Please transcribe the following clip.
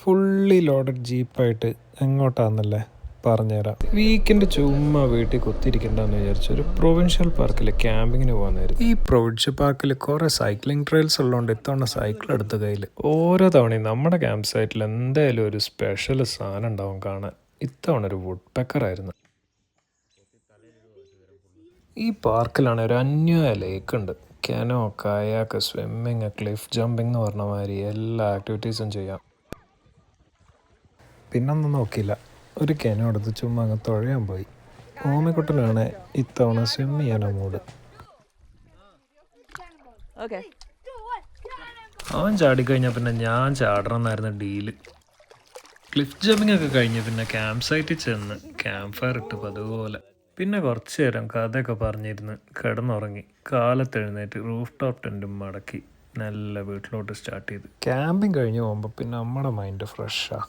Fully loaded ജീപ്പായിട്ട് എങ്ങോട്ടാണെന്നല്ലേ പറഞ്ഞുതരാം. Weekend ചുമ്മാ വീട്ടിൽ കുത്തിരിക്കണ്ടെന്ന് വിചാരിച്ചു ഒരു പ്രൊവിൻഷ്യൽ പാർക്കിൽ ക്യാമ്പിങ്ങിന് പോകുന്നതായിരുന്നു. ഈ പ്രൊവിൻഷ്യൽ പാർക്കിൽ കുറേ സൈക്ലിംഗ് ട്രെയിൽസ് ഉള്ളതുകൊണ്ട് ഇത്തവണ സൈക്കിൾ എടുത്ത കയ്യിൽ. ഓരോ തവണയും നമ്മുടെ ക്യാമ്പ് സൈറ്റിൽ എന്തായാലും ഒരു സ്പെഷ്യൽ സാധനം ഉണ്ടാവും കാണാൻ. ഇത്തവണ ഒരു വുഡ് പെക്കറായിരുന്നു. ഈ പാർക്കിലാണ് ഒരു അന്യായ ലേക്ക് ഉണ്ട്. കെനോ, കയാക്ക്, സ്വിമ്മിങ്, ക്ലിഫ് ജമ്പിങ് എന്ന് പറഞ്ഞ മാതിരി എല്ലാ ആക്ടിവിറ്റീസും ചെയ്യാം. പിന്നൊന്നും നോക്കിയില്ല, ഒരു കെനോ എടുത്ത് ചുമ്മാ അങ്ങ് തുഴയാൻ പോയി. ഓമിക്കുട്ടനാണ് ഇത്തവണ സ്വിം ചെയ്യാനാ മൂഡ്. അവൻ ചാടിക്കഴിഞ്ഞാൽ പിന്നെ ഞാൻ ചാടണം എന്നായിരുന്നു ഡീല്. ക്ലിഫ് ജമ്പിങ് ഒക്കെ കഴിഞ്ഞ് പിന്നെ ക്യാമ്പ് സൈറ്റിൽ ചെന്ന് ക്യാമ്പ് ഫയർ ഇട്ട് പതുപോലെ. പിന്നെ കുറച്ച് നേരം കഥയൊക്കെ പറഞ്ഞിരുന്ന് കിടന്നുറങ്ങി. കാലത്തെഴുന്നേറ്റ് റൂഫ് ടോപ്പ് ടെൻറ്റും മടക്കി നല്ല വീട്ടിലോട്ട് സ്റ്റാർട്ട് ചെയ്ത്. ക്യാമ്പിങ് കഴിഞ്ഞ് പോകുമ്പോൾ പിന്നെ നമ്മുടെ മൈൻഡ് ഫ്രഷാണ്.